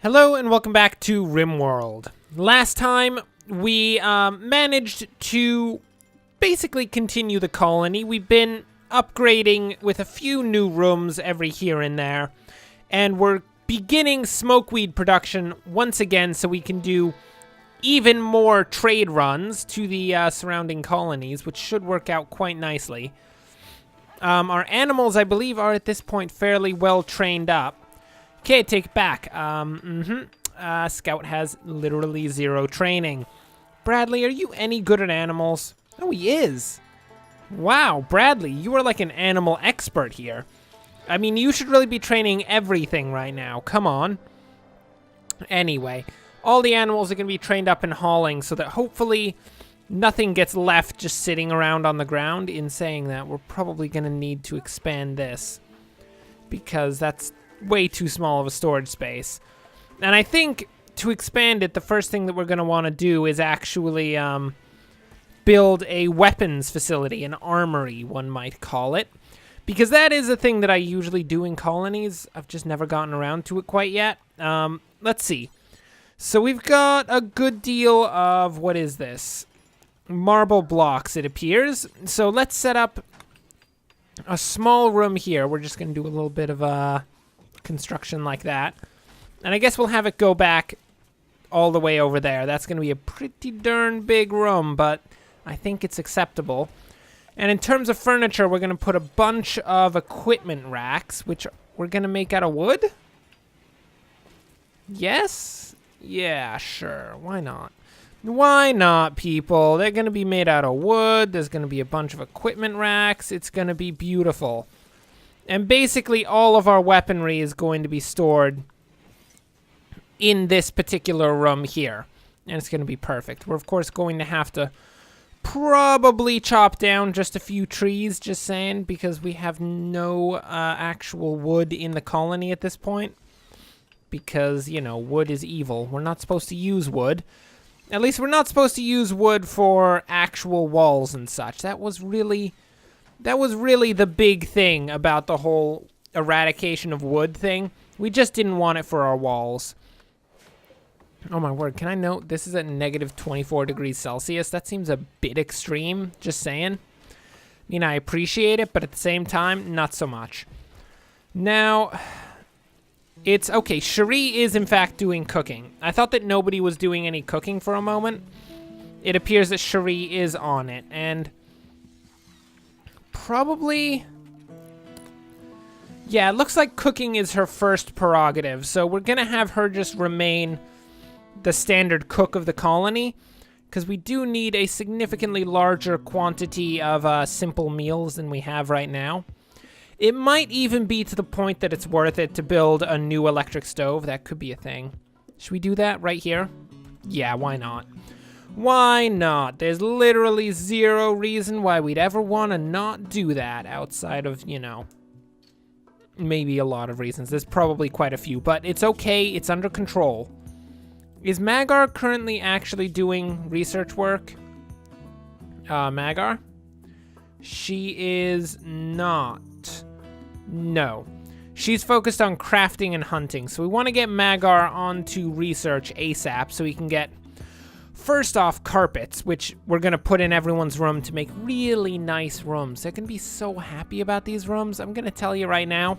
Hello and welcome back to RimWorld. Last time we managed to basically continue the colony. We've been upgrading with a few new rooms every here and there, and we're beginning smokeweed production once again so we can do even more trade runs to the surrounding colonies, which should work out quite nicely. Our animals, I believe, are at this point fairly well trained up. Okay, take it back. Scout has literally zero training. Bradley, are you any good at animals? Oh, he is. Wow, Bradley, you are like an animal expert here. I mean, you should really be training everything right now. Come on. Anyway, all the animals are going to be trained up in hauling so that hopefully nothing gets left just sitting around on the ground. In saying that, we're probably going to need to expand this because that's way too small of a storage space. And I think to expand it, the first thing that we're going to want to do is actually build a weapons facility, an armory, one might call it. Because that is a thing that I usually do in colonies. I've just never gotten around to it quite yet. Let's see. So we've got a good deal of, what is this? Marble blocks, it appears. So let's set up a small room here. We're just going to do a little bit of construction like that. And I guess we'll have it go back all the way over there. That's going to be a pretty darn big room, but I think it's acceptable. And in terms of furniture, we're going to put a bunch of equipment racks, which we're going to make out of wood? Yes? Yeah, sure. Why not? Why not, people? They're going to be made out of wood. There's going to be a bunch of equipment racks. It's going to be beautiful. And basically all of our weaponry is going to be stored in this particular room here. And it's going to be perfect. We're, of course, going to have to probably chop down just a few trees, just saying, because we have no actual wood in the colony at this point. Because, you know, wood is evil. We're not supposed to use wood. At least we're not supposed to use wood for actual walls and such. That was really the big thing about the whole eradication of wood thing. We just didn't want it for our walls. Oh my word, can I note this is at negative 24 degrees Celsius? That seems a bit extreme, just saying. I mean, I appreciate it, but at the same time, not so much. Now, it's okay. Cherie is in fact doing cooking. I thought that nobody was doing any cooking for a moment. It appears that Cherie is on it, and probably, yeah, it looks like cooking is her first prerogative, so we're gonna have her just remain the standard cook of the colony, because we do need a significantly larger quantity of simple meals than we have right now. It might even be to the point that it's worth it to build a new electric stove. That could be a thing. Should we do that right here? Yeah, why not? Why not? There's literally zero reason why we'd ever want to not do that outside of, you know, maybe a lot of reasons. There's probably quite a few, but it's okay. It's under control. Is Magar currently actually doing research work? Magar? She is not. No. She's focused on crafting and hunting, so we want to get Magar onto research ASAP so we can get, first off, carpets, which we're going to put in everyone's room to make really nice rooms. They're going to be so happy about these rooms. I'm going to tell you right now.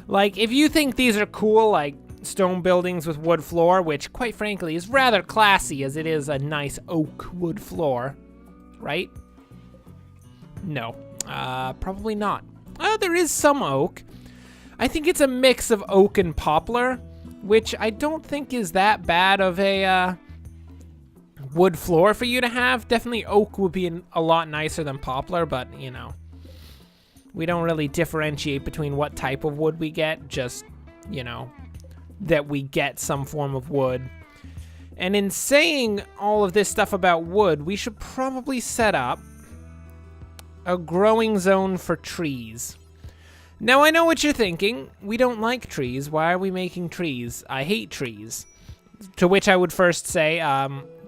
Like, if you think these are cool, like stone buildings with wood floor, which, quite frankly, is rather classy as it is a nice oak wood floor, right? No. Probably not. There is some oak. I think it's a mix of oak and poplar, which I don't think is that bad of a wood floor for you to have. Definitely oak would be a lot nicer than poplar, but, you know, we don't really differentiate between what type of wood we get, just, you know, that we get some form of wood. And in saying all of this stuff about wood, we should probably set up a growing zone for trees. Now, I know what you're thinking. We don't like trees. Why are we making trees? I hate trees. To which I would first say,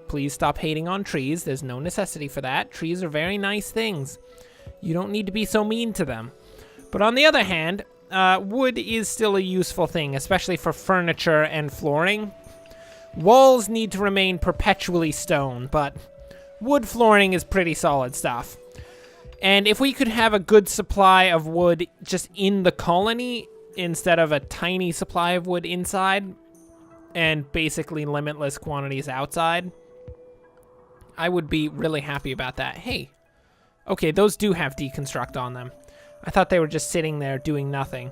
please stop hating on trees. There's no necessity for that. Trees are very nice things. You don't need to be so mean to them. But on the other hand, wood is still a useful thing, especially for furniture and flooring. Walls need to remain perpetually stone, but wood flooring is pretty solid stuff. And if we could have a good supply of wood just in the colony instead of a tiny supply of wood inside and basically limitless quantities outside, I would be really happy about that. Hey, okay, those do have deconstruct on them. I thought they were just sitting there doing nothing.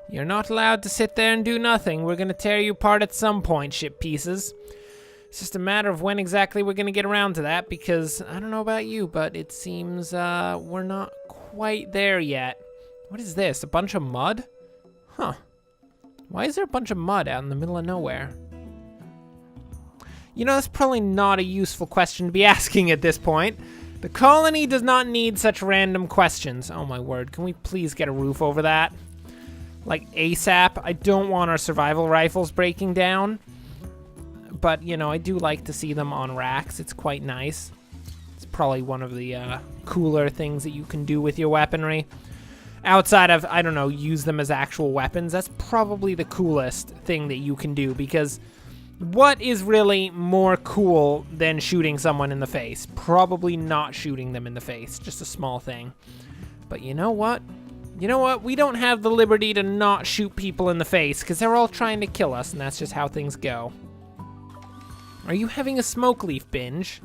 You're not allowed to sit there and do nothing. We're going to tear you apart at some point, ship pieces. It's just a matter of when exactly we're going to get around to that, because I don't know about you, but it seems we're not quite there yet. What is this? A bunch of mud? Huh. Why is there a bunch of mud out in the middle of nowhere? You know, that's probably not a useful question to be asking at this point. The colony does not need such random questions. Oh my word, can we please get a roof over that? Like ASAP. I don't want our survival rifles breaking down. But, you know, I do like to see them on racks. It's quite nice. It's probably one of the cooler things that you can do with your weaponry. Outside of, I don't know, use them as actual weapons. That's probably the coolest thing that you can do, because what is really more cool than shooting someone in the face? Probably not shooting them in the face. Just a small thing. But you know what? You know what? We don't have the liberty to not shoot people in the face, because they're all trying to kill us, and that's just how things go. Are you having a Smokeleaf binge?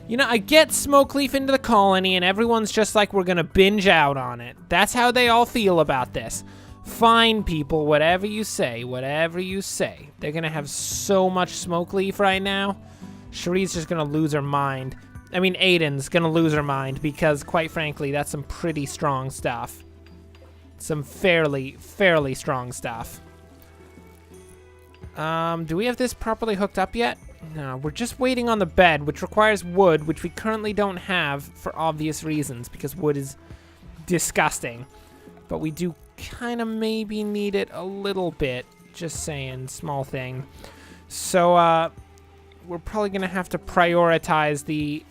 You know, I get Smokeleaf into the colony, and everyone's just like, we're gonna binge out on it. That's how they all feel about this. Fine, people, whatever you say, whatever you say. They're gonna have so much Smokeleaf right now. Cherie's just gonna lose her mind. I mean, Aiden's gonna lose her mind, because, quite frankly, that's some pretty strong stuff. Some fairly strong stuff. Do we have this properly hooked up yet? No, we're just waiting on the bed, which requires wood, which we currently don't have for obvious reasons, because wood is disgusting. But we do kind of maybe need it a little bit. Just saying, small thing. So, we're probably going to have to prioritize the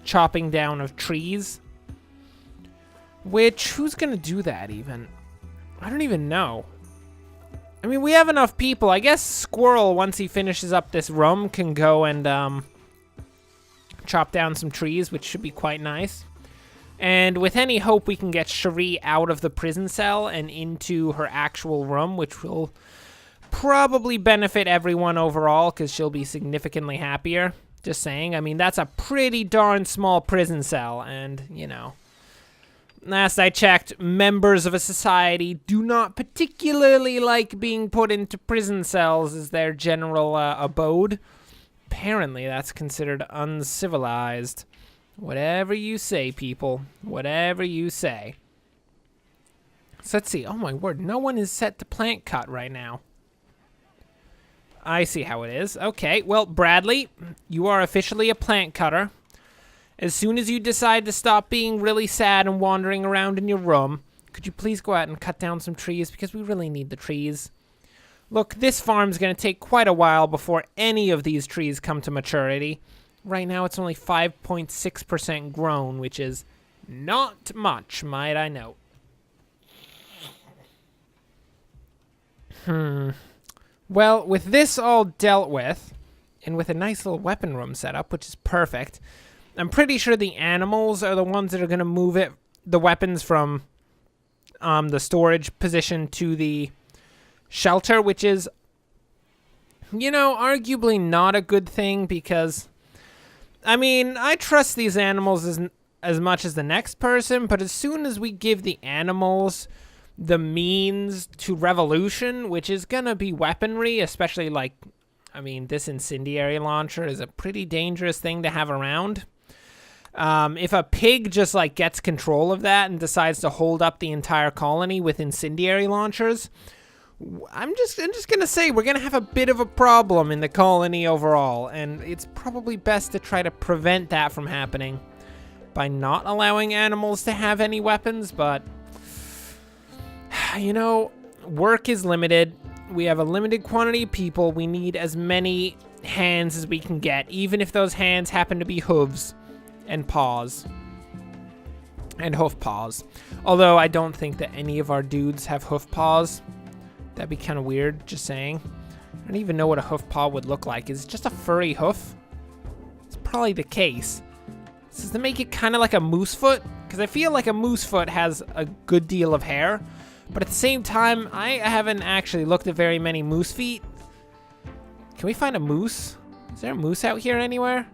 chopping down of trees. Which, who's going to do that even? I don't even know. I mean, we have enough people. I guess Squirrel, once he finishes up this room, can go and chop down some trees, which should be quite nice. And with any hope, we can get Cherie out of the prison cell and into her actual room, which will probably benefit everyone overall, because she'll be significantly happier. Just saying. I mean, that's a pretty darn small prison cell, and, you know, last I checked, members of a society do not particularly like being put into prison cells as their general abode. Apparently, that's considered uncivilized. Whatever you say, people. Whatever you say. So let's see. Oh my word, no one is set to plant cut right now. I see how it is. Okay, well, Bradley, you are officially a plant cutter. As soon as you decide to stop being really sad and wandering around in your room, could you please go out and cut down some trees, because we really need the trees. Look, this farm's going to take quite a while before any of these trees come to maturity. Right now it's only 5.6% grown, which is not much, might I note. Well, with this all dealt with, and with a nice little weapon room set up, which is perfect, I'm pretty sure the animals are the ones that are going to move the weapons from the storage position to the shelter, which is, you know, arguably not a good thing, because, I mean, I trust these animals as much as the next person, but as soon as we give the animals the means to revolution, which is going to be weaponry, especially, like, I mean, this incendiary launcher is a pretty dangerous thing to have around. If a pig just, like, gets control of that and decides to hold up the entire colony with incendiary launchers, I'm just gonna say we're gonna have a bit of a problem in the colony overall, and it's probably best to try to prevent that from happening by not allowing animals to have any weapons. But, you know, work is limited. We have a limited quantity of people. We need as many hands as we can get, even if those hands happen to be hooves and paws. And hoof paws. Although I don't think that any of our dudes have hoof paws. That'd be kind of weird, just saying. I don't even know what a hoof paw would look like. Is it just a furry hoof? It's probably the case. Does that make it kind of like a moose foot? Because I feel like a moose foot has a good deal of hair. But at the same time, I haven't actually looked at very many moose feet. Can we find a moose? Is there a moose out here anywhere?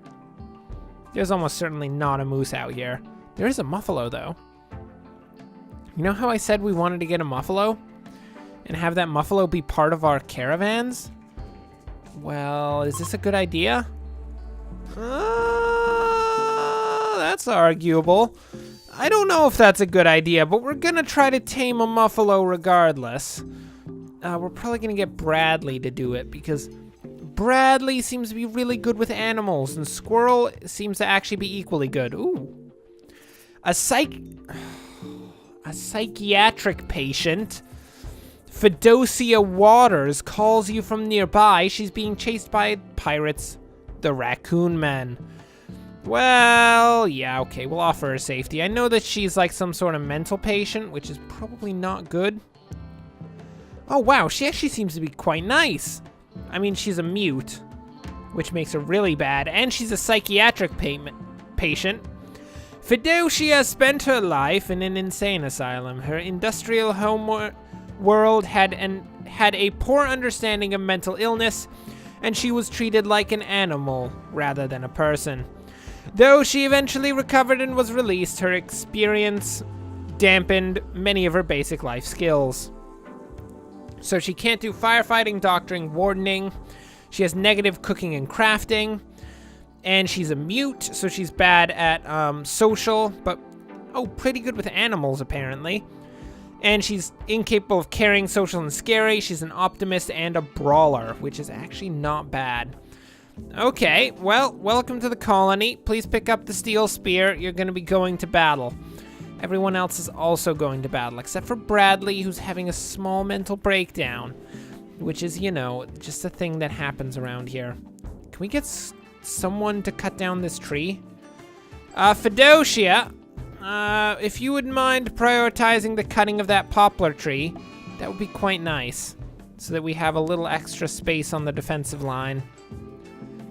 There's almost certainly not a moose out here. There is a muffalo, though. You know how I said we wanted to get a muffalo? And have that muffalo be part of our caravans? Well, is this a good idea? That's arguable. I don't know if that's a good idea, but we're gonna try to tame a muffalo regardless. We're probably gonna get Bradley to do it because Bradley seems to be really good with animals, and Squirrel seems to actually be equally good. Ooh. A psychiatric patient, Fedosia Waters, calls you from nearby. She's being chased by pirates, the Raccoon Men. Well, yeah, okay, we'll offer her safety. I know that she's like some sort of mental patient, which is probably not good. Oh, wow, she actually seems to be quite nice. I mean, she's a mute, which makes her really bad, and she's a psychiatric patient. Fedosia spent her life in an insane asylum. Her industrial home world had a poor understanding of mental illness, and she was treated like an animal rather than a person. Though she eventually recovered and was released, her experience dampened many of her basic life skills. So she can't do firefighting, doctoring, wardening. She has negative cooking and crafting. And she's a mute, so she's bad at social, but pretty good with animals, apparently. And she's incapable of caring, social, and scary. She's an optimist and a brawler, which is actually not bad. Okay, well, welcome to the colony. Please pick up the steel spear. You're going to be going to battle. Everyone else is also going to battle, except for Bradley, who's having a small mental breakdown, which is, you know, just a thing that happens around here. Can we get someone to cut down this tree? Fedosia, if you wouldn't mind prioritizing the cutting of that poplar tree, that would be quite nice, so that we have a little extra space on the defensive line.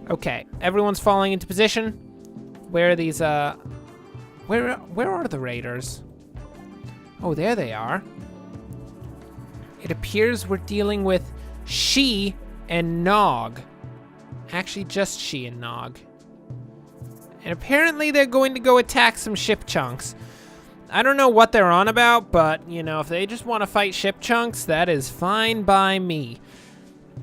Okay, everyone's falling into position. Where are these, where are the raiders? Oh, there they are. It appears we're dealing with She and Nog. Actually, just She and Nog. And apparently they're going to go attack some ship chunks. I don't know what they're on about, but, you know, if they just want to fight ship chunks, that is fine by me.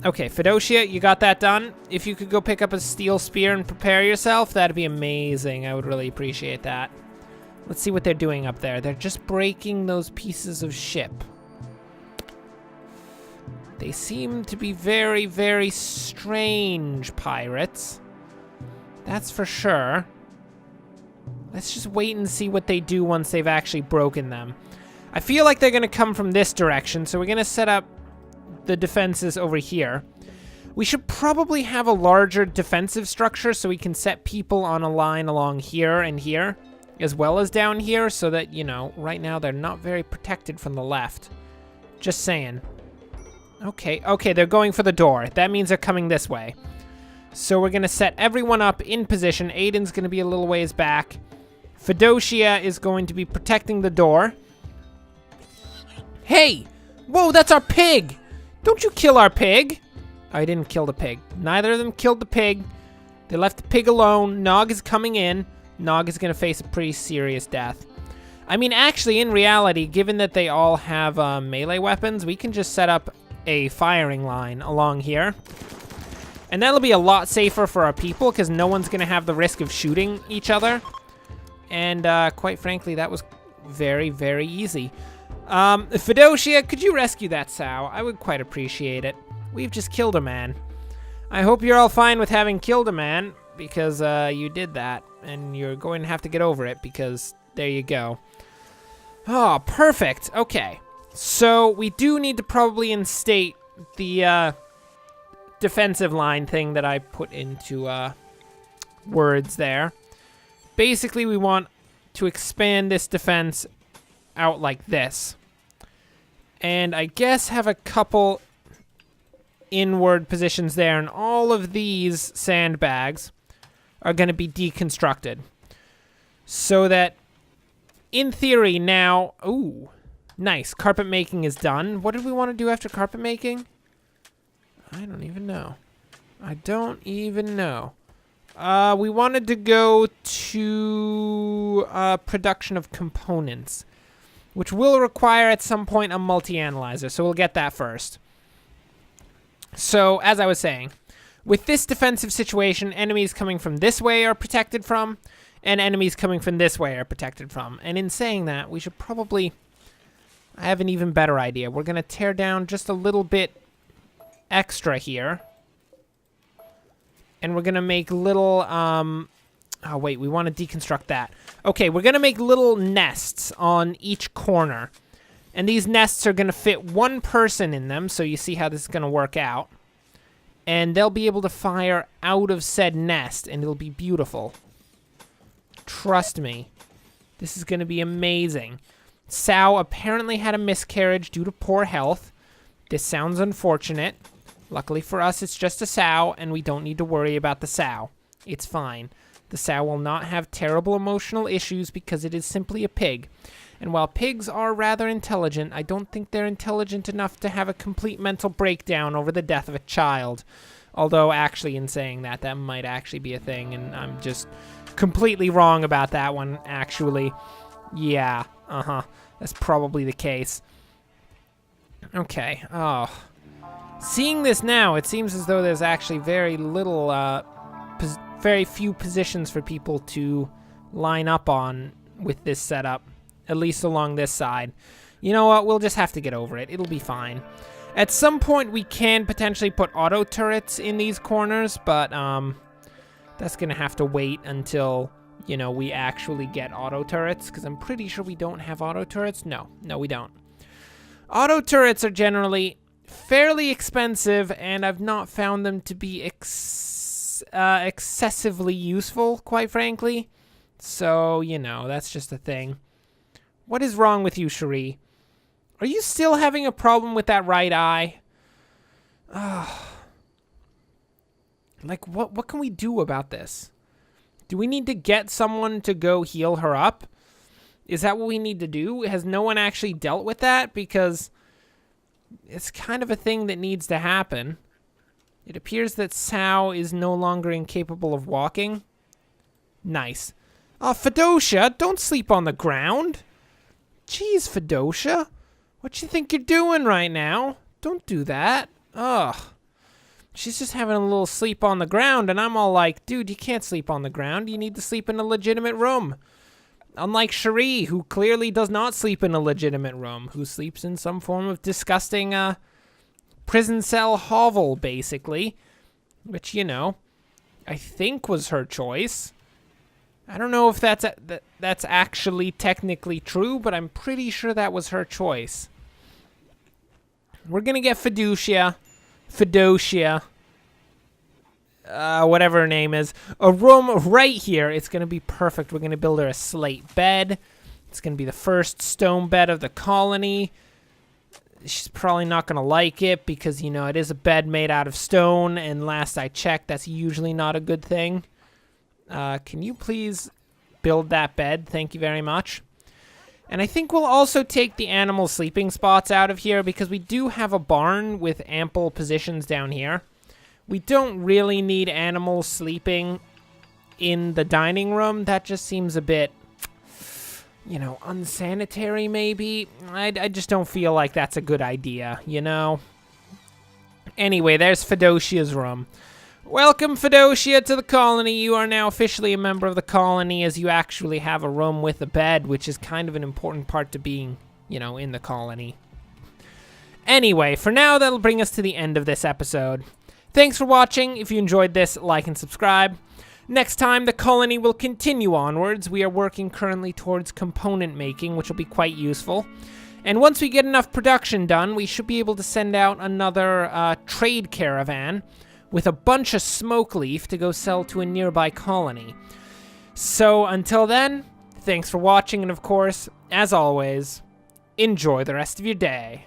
Okay, Fedosia, you got that done? If you could go pick up a steel spear and prepare yourself, that'd be amazing. I would really appreciate that. Let's see what they're doing up there. They're just breaking those pieces of ship. They seem to be very, very strange pirates. That's for sure. Let's just wait and see what they do once they've actually broken them. I feel like they're going to come from this direction, so we're going to set up the defenses over here. We should probably have a larger defensive structure so we can set people on a line along here and here, as well as down here, so that, you know, right now they're not very protected from the left. Just saying. Okay, they're going for the door. That means they're coming this way. So we're going to set everyone up in position. Aiden's going to be a little ways back. Fedosia is going to be protecting the door. Hey! Whoa, that's our pig! Don't you kill our pig! I didn't kill the pig. Neither of them killed the pig. They left the pig alone. Nog is coming in. Nog is going to face a pretty serious death. I mean, actually, in reality, given that they all have melee weapons, we can just set up a firing line along here. And that'll be a lot safer for our people, because no one's going to have the risk of shooting each other. And quite frankly, that was very, very easy. Fedosia, could you rescue that sow? I would quite appreciate it. We've just killed a man. I hope you're all fine with having killed a man, because you did that. And you're going to have to get over it, because there you go. Oh, perfect. Okay. So we do need to probably instate the defensive line thing that I put into words there. Basically, we want to expand this defense out like this. And I guess have a couple inward positions there, and all of these sandbags are going to be deconstructed. So that, in theory, now... Ooh, nice. Carpet making is done. What did we want to do after carpet making? I don't even know. I don't even know. We wanted to go to production of components, which will require at some point a multi-analyzer, so we'll get that first. So, as I was saying, with this defensive situation, enemies coming from this way are protected from, and enemies coming from this way are protected from. And in saying that, we should probably... I have an even better idea. We're going to tear down just a little bit extra here. And we're going to make little... Oh, wait, we want to deconstruct that. Okay, we're going to make little nests on each corner. And these nests are going to fit one person in them, so you see how this is going to work out. And they'll be able to fire out of said nest, and it'll be beautiful. Trust me. This is going to be amazing. Sow apparently had a miscarriage due to poor health. This sounds unfortunate. Luckily for us, it's just a sow, and we don't need to worry about the sow. It's fine. The sow will not have terrible emotional issues because it is simply a pig. And while pigs are rather intelligent, I don't think they're intelligent enough to have a complete mental breakdown over the death of a child. Although, actually, in saying that, that might actually be a thing, and I'm just completely wrong about that one, actually. Yeah, that's probably the case. Okay, oh. Seeing this now, it seems as though there's actually very little, very few positions for people to line up on with this setup. At least along this side. You know what? We'll just have to get over it. It'll be fine. At some point, we can potentially put auto turrets in these corners, but that's going to have to wait until, you know, we actually get auto turrets, because I'm pretty sure we don't have auto turrets. No, we don't. Auto turrets are generally fairly expensive, and I've not found them to be excessively useful, quite frankly. So, you know, that's just a thing. What is wrong with you, Cherie? Are you still having a problem with that right eye? Like, what can we do about this? Do we need to get someone to go heal her up? Is that what we need to do? Has no one actually dealt with that? Because it's kind of a thing that needs to happen. It appears that Sow is no longer incapable of walking. Nice. Oh, Fedocia, don't sleep on the ground. Jeez, Fedocia. What you think you're doing right now? Don't do that. Ugh. She's just having a little sleep on the ground, and I'm all like, dude, you can't sleep on the ground. You need to sleep in a legitimate room. Unlike Cherie, who clearly does not sleep in a legitimate room, who sleeps in some form of disgusting prison cell hovel, basically. Which, you know, I think was her choice. I don't know if that's actually technically true, but I'm pretty sure that was her choice. We're going to get Fedocia, whatever her name is, a room right here. It's going to be perfect. We're going to build her a slate bed. It's going to be the first stone bed of the colony. She's probably not going to like it because, you know, it is a bed made out of stone, and last I checked, that's usually not a good thing. Can you please build that bed? Thank you very much. And I think we'll also take the animal sleeping spots out of here because we do have a barn with ample positions down here. We don't really need animals sleeping in the dining room. That just seems a bit, you know, unsanitary maybe. I just don't feel like that's a good idea, you know? Anyway, there's Fedocia's room. Welcome, Fedocia, to the colony. You are now officially a member of the colony as you actually have a room with a bed, which is kind of an important part to being, you know, in the colony. Anyway, for now, that'll bring us to the end of this episode. Thanks for watching. If you enjoyed this, like and subscribe. Next time, the colony will continue onwards. We are working currently towards component making, which will be quite useful. And once we get enough production done, we should be able to send out another trade caravan with a bunch of Smokeleaf to go sell to a nearby colony. So until then, Thanks for watching, and of course, as always, enjoy the rest of your day.